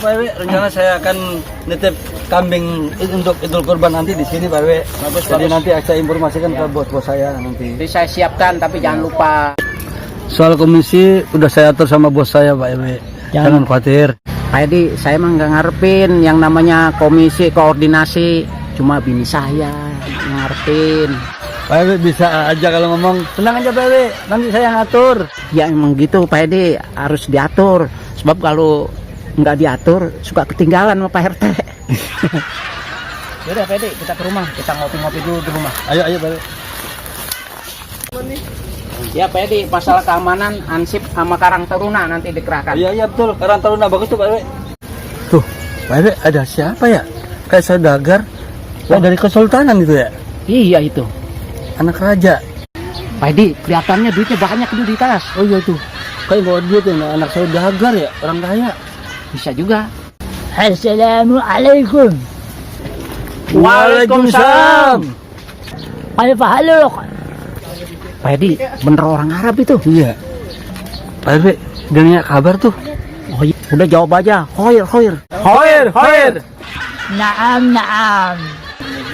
Pak RW, rencana saya akan nitip kambing untuk Idul Kurban nanti di sini Pak RW. Jadi nanti saya informasikan ke bos-bos saya nanti. Jadi saya siapkan, tapi jangan lupa. Soal komisi udah saya atur sama bos saya Pak RW. Jangan khawatir. Pak Edi, saya emang nggak ngarepin yang namanya komisi koordinasi. Cuma bini saya ngarepin. Pak RW bisa aja kalau ngomong. Tenang aja Pak RW, nanti saya ngatur. Ya emang gitu Pak Edi, harus diatur. Sebab kalau nggak diatur, suka ketinggalan sama Pak RT. Yaudah Pak Edi, kita ke rumah. Kita ngopi-ngopi dulu di rumah. Ayo Pak RW. Ya Pak Edi, masalah keamanan Ansip sama Karang Taruna nanti dikerahkan. Iya betul, Karang Taruna bagus tuh Pak RW. Tuh, Pak RW ada siapa ya? Kayak saudagar. Ya dari kesultanan itu ya? Iya itu. Anak raja. Pak Edi, kelihatannya duitnya banyak itu di tas. Oh iya tuh. Kayak bawa duit ya, anak saudagar ya, orang kaya. Bisa juga. Assalamualaikum. Waalaikumsalam. Ayo Pak Haluk. Pak Edi, bener orang Arab itu. Iya. Pak RW, dia nanya kabar tuh. Oh iya, udah jawab aja. Khoir. Khoir. Naam.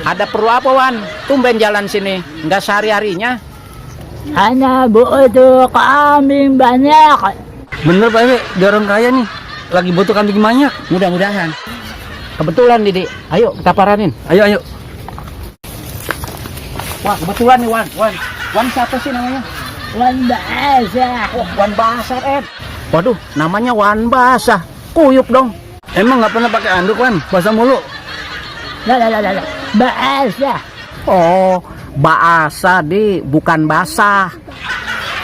Ada perlu apa Wan? Tumben jalan sini, nggak sehari-harinya. Ana butuh kambing banyak. Bener Pak RW, dia orang kaya nih. Lagi butuh kambing banyak. Mudah-mudahan. Kebetulan Didi, ayo kita paranin. Ayo. Wah kebetulan nih Wan. Wan siapa sih namanya? Wan Basah. Oh Wan Basah Ed. Waduh, namanya Wan Basah. Kuyup dong. Emang nggak pernah pakai anduk Wan? Basah mulu. Lah. Basah. Oh, Baasa di, bukan basah.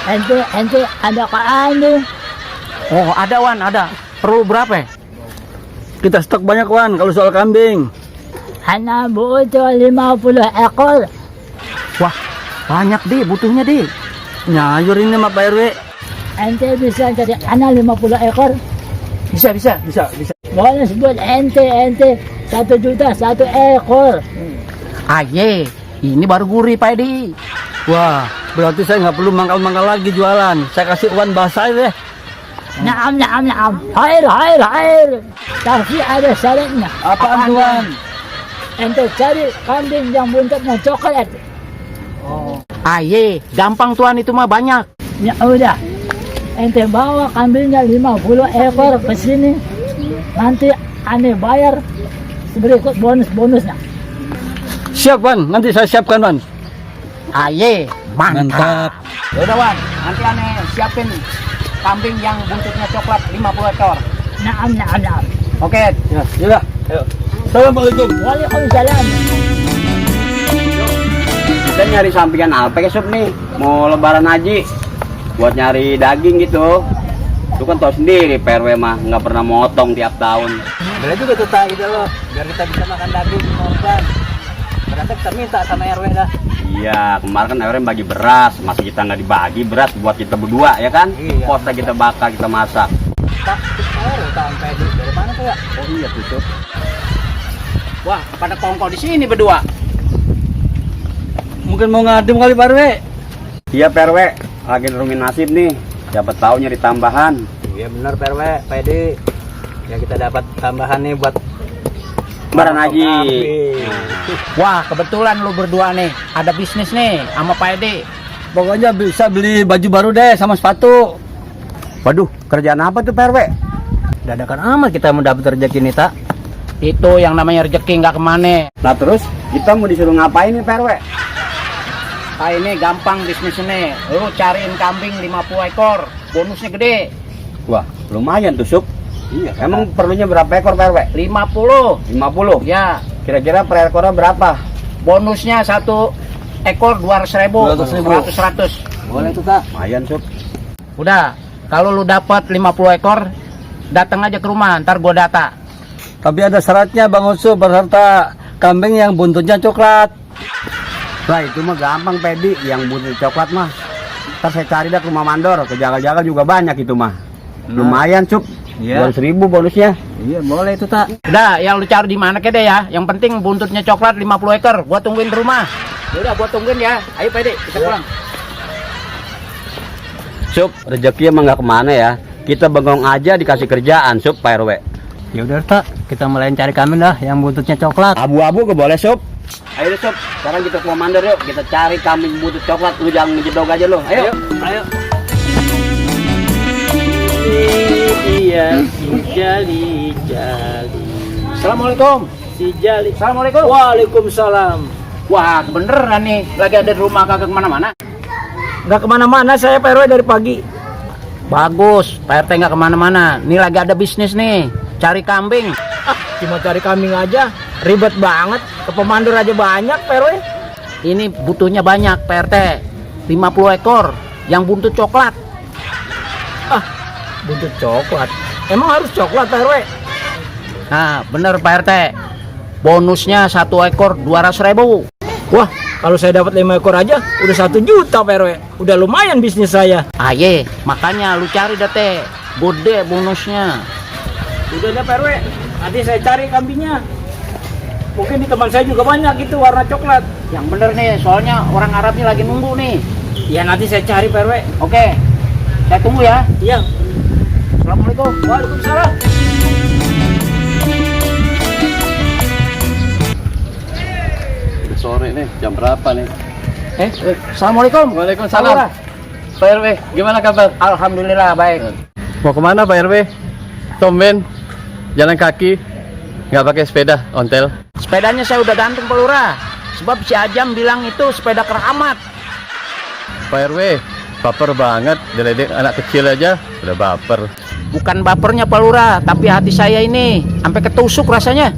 Ente ada kambing. Oh ada Wan, ada. Perlu berapa ya? Kita stok banyak Wan kalau soal kambing. Ana butuh 50 ekor. Wah, banyak di, butuhnya di. Nyayur ini sama Pak RW. Ente bisa jadi ana 50 ekor. Bisa. Boleh sebut ente 1 juta 1 ekor. Aye, ini baru gurih Pak Edi. Wah, berarti saya nggak perlu mangkal-mangkal lagi jualan. Saya kasih Wan Basah deh. Naam. Khair. Tapi ada syaratnya. Apaan Wan? Ente cari kambing yang buntutnya coklat. Aye, gampang tuan, itu mah banyak. Ya udah. Ente bawa kambingnya 50 ekor ke sini. Nanti ane bayar berikut bonusnya. Siap Wan, nanti saya siapkan Wan. Aye, mantap. Mantap. Yaudah Wan, nanti ane siapin kambing yang buntutnya coklat 50 ekor. Naam. Oke. Ya, yaudah. Ayo. Assalamualaikum. Waalaikumsalam. Kita nyari sampingan apa ya Sob nih? Mau lebaran haji buat nyari daging gitu. Lu kan tau sendiri PRW mah nggak pernah motong tiap tahun. Bener juga tuh tak gitu loh. Biar kita bisa makan daging korban. Berarti kita minta sama RW dah. Iya, kemarin kan RW bagi beras, masa kita nggak dibagi beras buat kita berdua ya kan? Iya. Posnya kita bakar, kita masak. Tak, RW sampai dari mana tuh ya? Oh iya tuh Sob. Wah, pada kongko di sini berdua. Mungkin mau ngadem kali Pak RW. Iya PRW, lagi nurungin nasib nih. Siapa tahu nyari tambahan. Iya benar Pak RW, Pak Edi. Ya kita dapat tambahan nih buat Lebaran haji. Wah, kebetulan lu berdua nih ada bisnis nih sama Pak Edi. Pokoknya bisa beli baju baru deh sama sepatu. Waduh, kerjaan apa tuh PRW? Dadakan amat kita mau dapat rezeki nih tak. Itu yang namanya rezeki nggak kemana. Nah terus kita mau disuruh ngapain nih PRW? Ah ini gampang bisnis ini. Lu cariin kambing 50 ekor, bonusnya gede. Wah, lumayan tuh Sob. Iya. Emang perlunya berapa ekor PRW? 50. 50. Ya, Kira-kira per ekornya berapa? bonusnya 1 ekor 200.000. 200.000. 100. Boleh tuh tak. Lumayan Sob. Udah, kalau lu dapat 50 ekor, datang aja ke rumah, ntar gua data. Tapi ada syaratnya Bang Usu beserta kambing yang buntutnya coklat. Lah itu mah gampang Pedi, yang buntut coklat mah. Ntar saya cari dah ke rumah mandor, ke jagal-jagal juga banyak itu mah. Lumayan Sob. Iya. 200.000 bonusnya. Iya boleh itu tak. Udah, yang lu cari di mana kede ya. Yang penting buntutnya coklat 50 ekor. Gua tungguin di rumah. Udah, gua tungguin ya. Ayo Pede, kita pulang. Sob, rezeki emang nggak kemana ya. Kita bengong aja dikasih kerjaan Sob Pak RW. Ya udah tak, kita mulai cari kambing dah yang buntutnya coklat. Abu-abu ke boleh sob. Ayo deh, sob, sekarang kita komander yuk. Kita cari kambing buntut coklat. Lu jangan ngejedok aja lu. Ayo. Ayo. Iya, si Jali. Assalamualaikum. Si Jali. Assalamualaikum. Waalaikumsalam. Wah, beneran nih. Lagi ada di rumah, kagak kemana-mana. Nggak kemana-mana saya Pak RW dari pagi. Bagus, Pak RT nggak kemana-mana. Nih lagi ada bisnis nih, cari kambing. Cuma cari kambing aja, ribet banget. Ke pemandur aja banyak Pak RW. Ini butuhnya banyak, Pak RT. 50 ekor yang buntut coklat. Buntut coklat. Emang harus coklat Pak RW? Nah, bener Pak RT. Bonusnya 1 ekor 200.000. Wah, kalau saya dapat 5 ekor aja udah 1 juta Pak RW. Udah lumayan bisnis saya. Aye, makanya lu cari dah teh. Gede bonusnya. Udah deh Pak RW, nanti saya cari kambingnya. Mungkin di teman saya juga banyak gitu warna coklat. Yang bener nih, soalnya orang Arabnya lagi nunggu nih. Ya nanti saya cari Pak RW. Oke, saya tunggu ya. Iya. Assalamualaikum. Waalaikumsalam. Sore nih, jam berapa nih? Assalamualaikum. Waalaikumsalam. Salam. Pak RW, gimana kabar? Alhamdulillah baik. Mau kemana Pak RW? Tumben, jalan kaki, nggak pakai sepeda, ontel. Sepedanya saya udah gantung Pak Lurah. Sebab si Ajam bilang itu sepeda keramat. Pak RW, baper banget, diledek anak kecil aja, udah baper. Bukan bapernya Pak Lurah, tapi hati saya ini sampai ketusuk rasanya.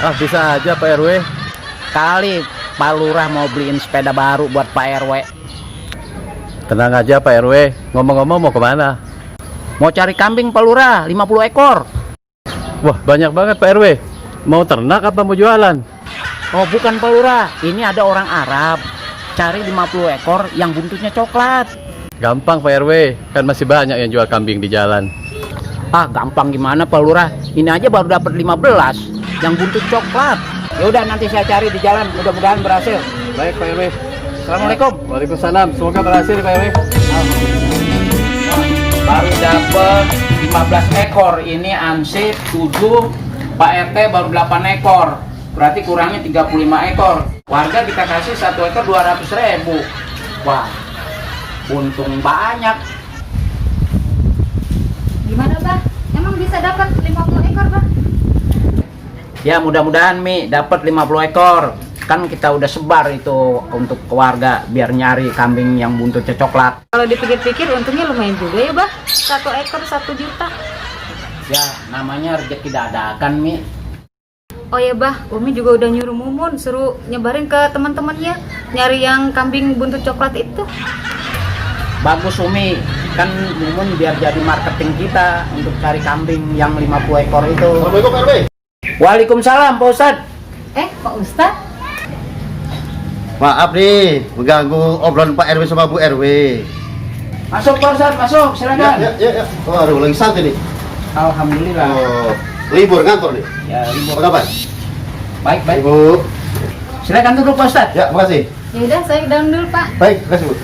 Ah, bisa aja Pak RW. Kali Pak Lurah mau beliin sepeda baru buat Pak RW. Tenang aja Pak RW, ngomong-ngomong mau kemana? Mau cari kambing Pak Lurah, 50 ekor. Wah, banyak banget Pak RW. Mau ternak apa mau jualan? Oh bukan Pak Lurah, ini ada orang Arab. Cari 50 ekor yang buntutnya coklat. Gampang Pak RW, kan masih banyak yang jual kambing di jalan. Ah gampang gimana Pak Lurah? Ini aja baru dapat 15 yang buntut coklat. Ya udah nanti saya cari di jalan, mudah-mudahan berhasil. Baik Pak RW. Assalamualaikum. Waalaikumsalam, semoga berhasil Pak RW. Baru dapat 15 ekor, ini ansip 7, Pak RT baru 8 ekor. Berarti kurangnya 35 ekor. Warga kita kasih 1 ekor 200.000. Wah, untung banyak. Gimana, Bah? Emang bisa dapat 50 ekor, Bah? Ya mudah-mudahan Mi dapat 50 ekor. Kan kita udah sebar itu untuk keluarga biar nyari kambing yang buntutnya coklat. Kalau dipikir-pikir untungnya lumayan juga ya, Bah. 1 ekor 1 juta. Ya namanya rezeki dadakan Mi. Oh ya, Bah, Umi juga udah nyuruh Mumun suruh nyebarin ke teman-temannya nyari yang kambing buntut coklat itu. Bagus Umi, kan Mumun biar jadi marketing kita untuk cari kambing yang 50 ekor itu. Assalamualaikum Pak RW. Waalaikumsalam Pak Ustadz. Pak Ustadz? Maaf nih, mengganggu obrolan Pak RW sama Bu RW. Masuk Pak Ustadz, masuk, silakan. Ya. Waduh, lagi santai nih. Alhamdulillah. Oh, libur kantor nih. Ya, libur. Apa kabar? Baik. Bu. Silakan duduk Pak Ustadz. Ya, makasih. Ya udah, saya down dulu, Pak. Baik, makasih Bu.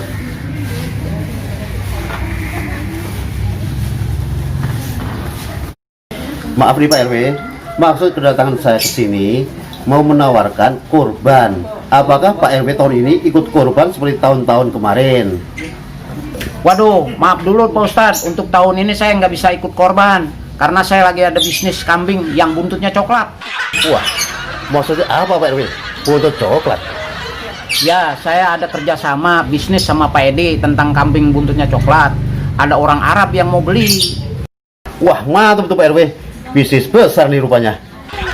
Maaf nih Pak RW, maksud kedatangan saya ke sini mau menawarkan kurban. Apakah Pak RW tahun ini ikut kurban seperti tahun-tahun kemarin? Waduh, maaf dulu Pak Ustadz. Untuk tahun ini saya nggak bisa ikut korban karena saya lagi ada bisnis kambing yang buntutnya coklat. Wah, maksudnya apa Pak RW? Buntut coklat? Ya, saya ada kerjasama bisnis sama Pak Edi tentang kambing buntutnya coklat. Ada orang Arab yang mau beli. Wah, mantap tuh Pak RW. Bisnis besar nih rupanya.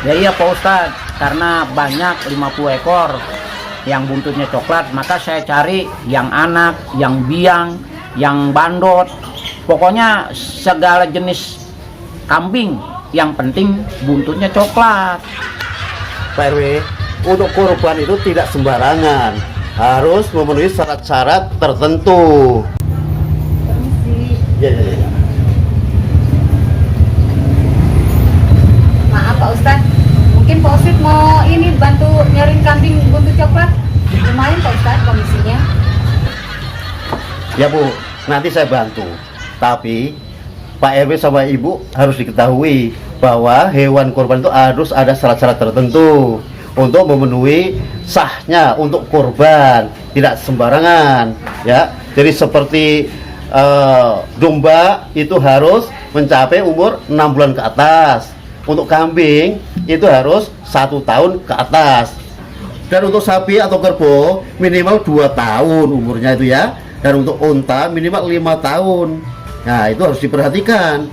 Ya iya Pak Ustadz, karena banyak 50 ekor yang buntutnya coklat, maka saya cari yang anak, yang biang, yang bandot. Pokoknya segala jenis kambing, yang penting buntutnya coklat. Pak RW, untuk kurban itu tidak sembarangan. Harus memenuhi syarat-syarat tertentu. Permisi. Ya. Maaf Pak Ustadz, mungkin Pak Ustadz mau ini bantu nyariin kambing buntut coklat. Lumayan Pak Ustadz komisinya. Ya Bu, nanti saya bantu. Tapi Pak RW sama Ibu harus diketahui bahwa hewan kurban itu harus ada syarat-syarat tertentu untuk memenuhi sahnya untuk kurban, tidak sembarangan ya. Jadi seperti domba itu harus mencapai umur 6 bulan ke atas, untuk kambing itu harus 1 tahun ke atas, dan untuk sapi atau kerbau minimal 2 tahun umurnya itu ya, dan untuk unta minimal 5 tahun. Nah itu harus diperhatikan.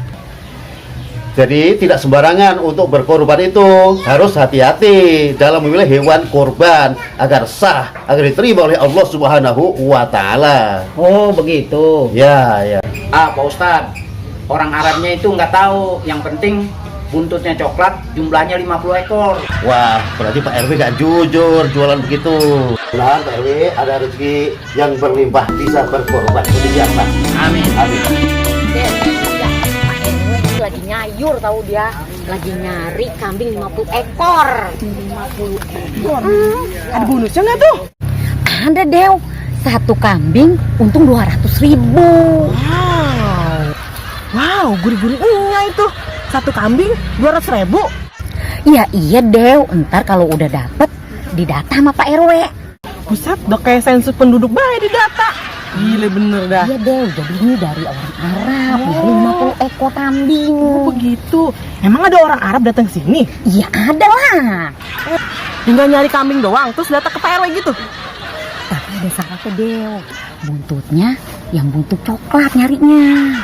Jadi tidak sembarangan untuk berkorban, itu harus hati-hati dalam memilih hewan korban agar sah, agar diterima oleh Allah Subhanahu wa Ta'ala. Oh begitu. Ya, ya. Pak Ustadz, orang Arabnya itu nggak tahu, yang penting buntutnya coklat, jumlahnya 50 ekor. Wah, berarti Pak RW gak jujur jualan begitu. Mudah-mudahan Pak RW ada rezeki yang berlimpah, bisa berkorban seperti biasa. Amin. Amin. Pak RW itu lagi nyayur, tahu dia lagi nyari kambing 50 ekor. 50 ekor. Ada bonusnya nggak tuh? Ada Dew, satu kambing untung 200.000. Wow, gurih-gurihnya itu. Satu kambing 200.000. Iya Dew, ntar kalau udah dapet didata sama Pak RW. Buset, udah kayak sensus penduduk baik di data. Gile bener dah. Iya Dew, jadi ini dari orang Arab, nyari 50 ekor kambing. Oh begitu. Emang ada orang Arab datang sini? Iya ada lah. Tinggal nyari kambing doang, terus datang ke Pak RW gitu. Tapi ada syaratnya Dew, buntutnya yang buntut coklat nyarinya.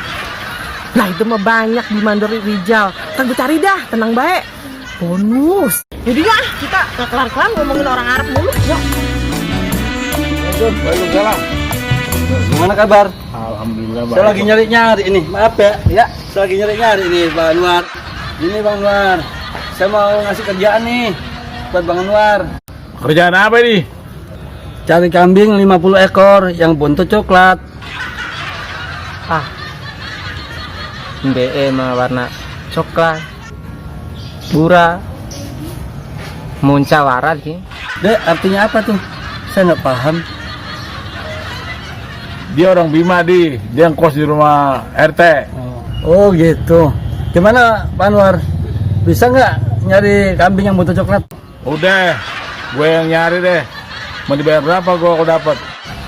Nah itu mah banyak di Mandiri Rijal. Kan gue cari dah, tenang baik. Bonus. Jadi ya, kita gak kelar-kelar ngomongin orang Arab mulu. Yuk. Waalaikumsalam. Gimana kabar? Alhamdulillah Saya lagi nyari-nyari ini, maaf ya. Ya, saya lagi nyari-nyari ini Bang Anwar. Ini Bang Anwar, saya mau ngasih kerjaan nih buat Bang Anwar. Kerjaan apa ini? Cari kambing 50 ekor yang buntut coklat. BE mah warna coklat, bura, muncawaran sih. Dek, artinya apa tuh? Saya nggak paham. Dia orang Bima dia yang kos di rumah RT. Oh gitu. Gimana Pak Anwar? Bisa nggak nyari kambing yang buntut coklat? Udah, gue yang nyari deh. Mau dibayar berapa gue kalau dapet?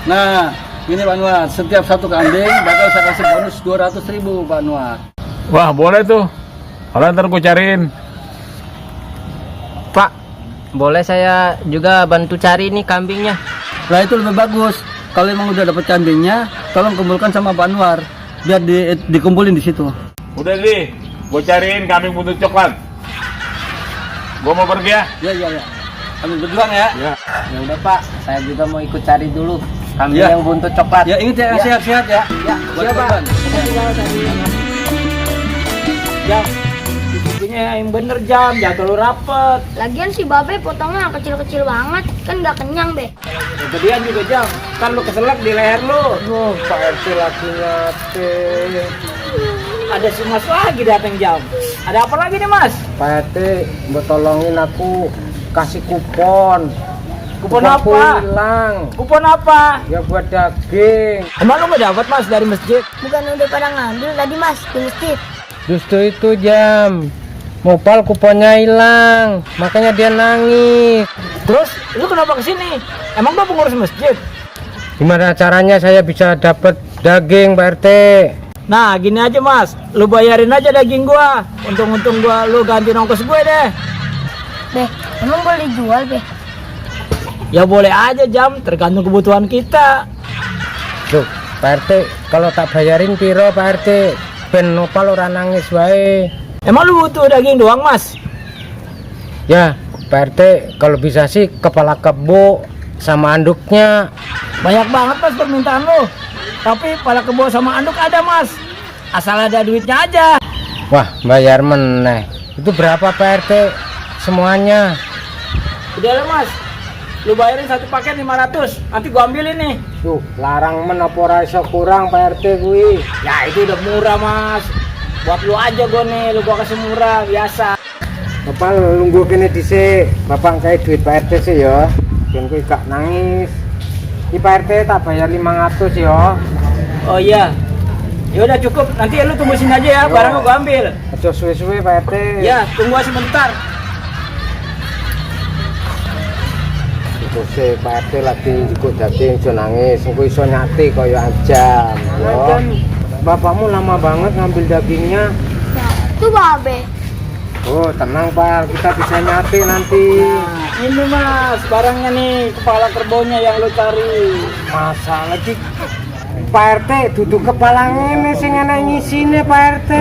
Nah, ini Pak Anwar, setiap satu kambing bakal saya kasih bonus 200.000 Pak Anwar. Wah boleh tuh. Kalau ntar gue cariin. Pak, boleh saya juga bantu cari nih kambingnya? Nah itu lebih bagus. Kalau emang udah dapat kambingnya, tolong kumpulkan sama Pak Anwar, biar dikumpulin di situ. Udah deh, gue cariin kambing buntut coklat. Gue mau pergi ya. Iya. Kami berjuang ya. Ya. Ya udah Pak, saya juga mau ikut cari dulu kambing Ya. yang buntut coklat. Ya ingat ya, sehat-sehat ya. Ya, Buat siap Pak. korban. Jam, giginya yang bener Jam, jangan terlalu rapet. Lagian si Babe potongnya kecil-kecil banget, kan nggak kenyang be. Kemudian juga Jam, kan lu keselak di leher lu. Pak RT lakinya teh. Ada si Mas lagi datang Jam. Ada apa lagi nih Mas? Pak RT, mau tolongin aku kasih kupon. Kupon apa? Hilang. Kupon apa? Ya buat daging. Emang lu nggak dapat Mas dari masjid? Bukan udah pada ngambil tadi mas di masjid. Justru itu Jam. Mopal kuponnya hilang, makanya dia nangis. Terus lu kenapa kesini? Emang lu pengurus masjid? Gimana caranya saya bisa dapat daging Pak RT? Nah gini aja Mas, lu bayarin aja daging gua. Untung-untung gua lu ganti ongkos gue deh. Be, emang boleh jual be? Ya boleh aja Jam, tergantung kebutuhan kita. Loh, Pak RT, kalau tak bayarin piro Pak RT? Ben nopal orang nangis wae. Emang lu butuh daging doang Mas? Ya, Pak RT, kalau bisa sih kepala kebo sama anduknya. Banyak banget Mas permintaan lu. Tapi kepala kebo sama anduk ada Mas. Asal ada duitnya aja. Wah, bayar meneh. Itu berapa Pak RT? Semuanya. Udah lah Mas, lu bayarin satu paket 500. Nanti gua ambilin nih. Tuh, larang men apa ora iso kurang Pak RT kuwi. Ya itu udah murah Mas. Buat lu aja gua nih, lu gua kasih murah biasa. Bapak nunggu kene dhisik. Bapak kayak duit Pak RT sih ya. Ben kuwi gak nangis. Iki Pak RT tak bayar 500 ya. Oh iya, Ya udah cukup, nanti lu tunggu sini aja ya, barang gua ambil. Aja suwe-suwe Pak RT. Ya, tunggu sebentar. Itu sih Pak RT lagi ikut daging iso nangis, engko iso nyate kaya ajam. Yo. Bapakmu lama banget ngambil dagingnya. Tuh babe. Oh, tenang Pak, kita bisa nyate nanti. Ini mas, barangnya nih, kepala kerbaunya yang lu cari. Masa lagi Pak RT duduk kepala ngene sing enak ngisine Pak RT.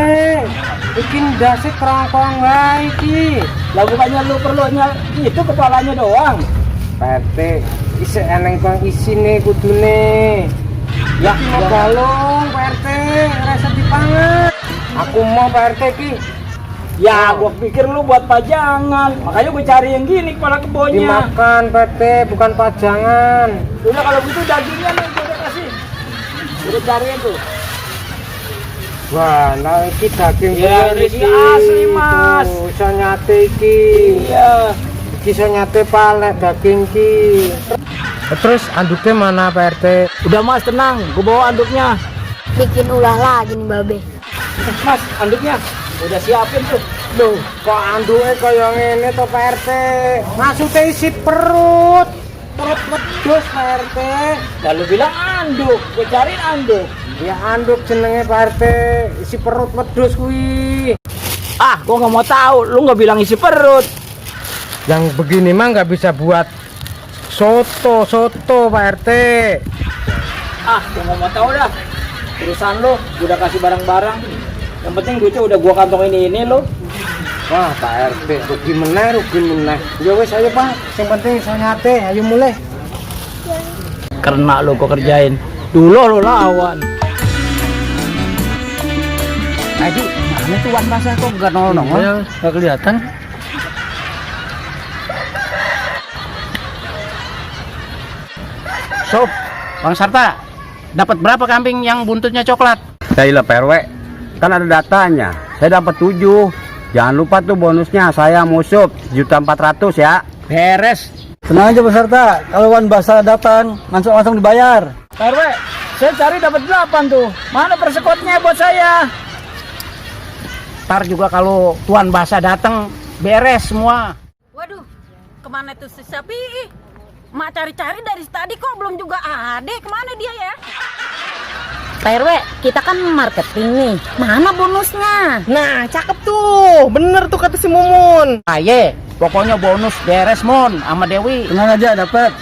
Bikin dasi kerongkong wae iki. Lah bukannya lu perlunya itu kepalanya doang. Pak RT isi eneng kong isine kudune. Ya mau balong Pak RT, rasa dipangan. Aku mau Pak RT ki. Ya, gua pikir lu buat pajangan. Makanya gua cari yang gini kepala kebonnya. Dimakan Pak RT, bukan pajangan. Udah kalau gitu dagingnya nih gua udah kasih. Udah cariin tuh. Wah, nah iki daging Ya, ini asli, Mas. Iso nyate iki. Iya. Iki iso nyate palek daging ki. Terus anduknya mana Pak RT? Udah Mas, tenang. Gua bawa anduknya. Bikin ulah lagi nih babe. Mas, anduknya. Udah siapin tuh. Loh, kok anduknya kaya ngene to Pak RT? Maksudnya isi perut. Perut wedhus Pak RT. Lalu bilang anduk, gue cariin anduk. Ya anduk jenenge Pak RT, isi perut wedhus kuwi. Ah, gua nggak mau tahu. Lu nggak bilang isi perut. Yang begini mah nggak bisa buat soto Pak RT. Ah, gua nggak mau tahu dah. Urusan lu, gua udah kasih barang-barang. Yang penting duitnya udah gua kantongin ini lu. Wah Pak RT, rugi meneh. Ya wes ayo Pak, yang penting iso nyate, ayo mulai. Karena lu gua kerjain. Dulu lu lawan. Aji, mana tuh Wan Basah kok nggak nongol? Ya, nggak kelihatan. Sob, Bang Sarta, dapat berapa kambing yang buntutnya coklat? Saya Pak RW, kan ada datanya. Saya dapat 7. Jangan lupa tuh bonusnya, saya musuh 1.400.000 ya. Beres. Tenang aja peserta, kalau Wan Basah datang, langsung dibayar. RW, saya cari dapat 8 tuh. Mana persekotnya buat saya? Ntar juga kalau Tuan Basah datang, beres semua. Waduh, kemana tuh si Sapi? Mak cari-cari dari tadi kok belum juga ada. Kemana dia ya? Pak RW, kita kan marketing nih. Mana bonusnya? Nah, cakep tuh. Bener tuh kata si Mumun. Aye, pokoknya bonus beres Mon sama Dewi. Tenang aja, dapat.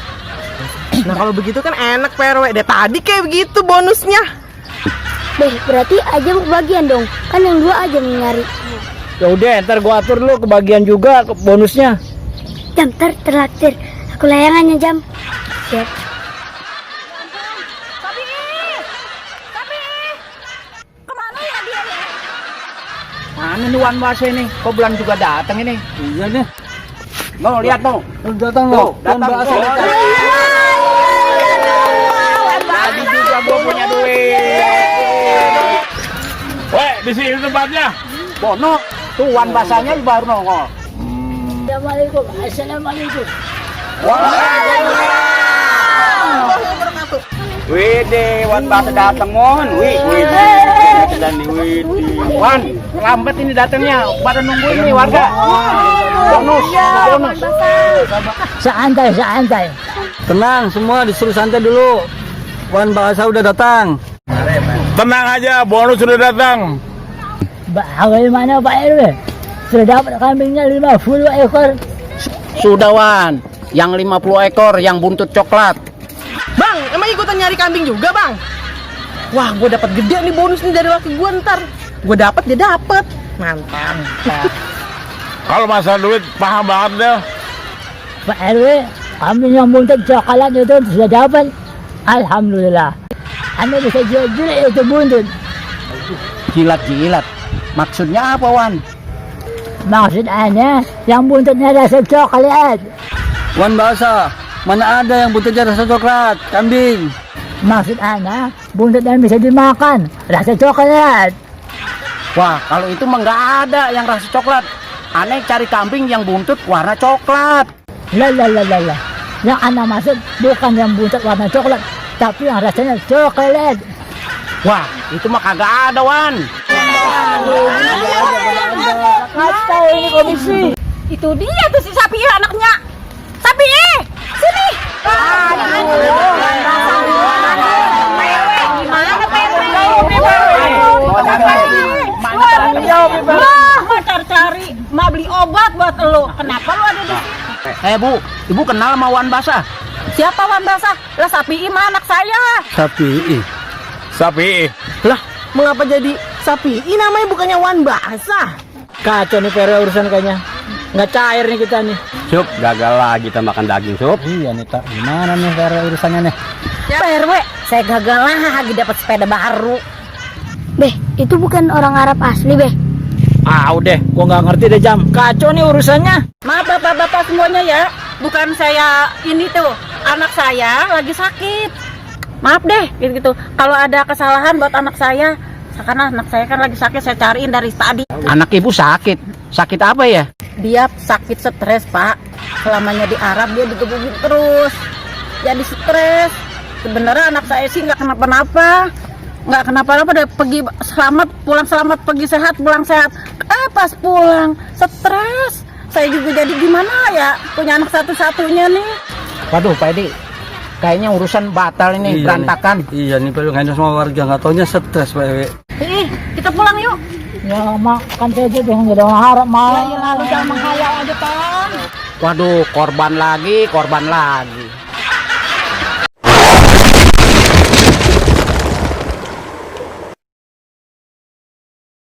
Nah, kalau begitu kan enak Pak RW. Dari tadi kayak begitu bonusnya. Beh, berarti aja mau kebagian dong. Kan yang 2 aja yang nyari. Ya udah, ntar gua atur lu kebagian juga bonusnya. Jam tertraktir. Aku layangannya Jam. Siap. Kemana ya dia ya? Mana nih Wan Basah ini? Kok belum juga datang ini? Iya nih. Mau lihat tuh. Datang lo. Wan Basah datang. Tadi juga gua punya duit. Weh, di sini tempatnya. Bono, tuh Wan Basahnya baru nongol. Assalamualaikum. Assalamualaikum. Wih deh, Wan Basah datang Mon. Wih. Wan, lambat ini datangnya. Pada nungguin nih warga. Bonus. Santai. Tenang, semua disuruh santai dulu. Wan Basah udah datang. Tenang aja, bonus sudah datang. Bagaimana Pak RW? Sudah dapat kambingnya 50 ekor. Sudah Wan, yang 50 ekor yang buntut coklat. Bang, emang ikutan nyari kambing juga Bang? Wah, gue dapat gede nih bonus nih dari laki gue ntar. Gue dapat, dia dapat. Mantap. Kalau masalah duit paham banget deh. Pak RW, kambing yang buntut coklat itu sudah dapat. Alhamdulillah. Anda bisa jual itu buntut. Jilat. Maksudnya apa Wan? Maksudnya yang buntutnya rasa coklat. Wan Basah, mana ada yang buntutnya rasa coklat? Kambing. Maksudnya buntut yang bisa dimakan rasa coklat. Wah, kalau itu mah nggak ada yang rasa coklat. Aneh cari kambing yang buntut warna coklat. Lah. Yang anak maksud bukan yang buntut warna coklat, tapi yang rasanya coklat. Wah, itu mah kagak ada, Wan. Kacau ini komisi. Itu dia tuh si Sapi anaknya. Sapi, sini. Mau cari-cari, mau beli obat buat lo. Kenapa lo ada di sini? Bu, Ibu kenal sama Wan Basah? Siapa Wan Basah? Lah Sapi mah anak saya. Sapi. Lah, mengapa jadi Sapi? Ini namanya bukannya Wan Basah. Kacau nih PRW urusan kayaknya. Nggak cair nih kita nih. Sup, gagal lagi kita makan daging, Sup. Iya nih, Tak. Gimana nih PRW urusannya nih? PRW, saya gagal lagi dapat sepeda baru. Beh, itu bukan orang Arab asli, Beh. Ah, udah, gua nggak ngerti deh, Jam. Kacau nih urusannya. Maaf bapak-bapak semuanya ya. Bukan saya ini tuh, anak saya lagi sakit. Maaf deh, gitu-gitu. Kalau ada kesalahan buat anak saya, karena anak saya kan lagi sakit, saya cariin dari tadi. Anak Ibu sakit. Sakit apa ya? Dia sakit stres, Pak. Selamanya di Arab dia digebukin terus. Jadi stres. Sebenarnya anak saya sih nggak kenapa-napa. Nggak kenapa-napa, udah pergi selamat, pulang selamat, pergi sehat, pulang sehat. Pas pulang stres. Saya juga jadi gimana ya, punya anak satu-satunya nih. Waduh, Pak Edi. Kayaknya urusan batal ini, berantakan. Iya nih, perlu ngajak sama warga, nggak taunya stres, Pak. Kita pulang yuk. Ya makan saja deh, nggak ada orang harap mau. Lalu jangan menghayal aja, Tom. Waduh, korban lagi.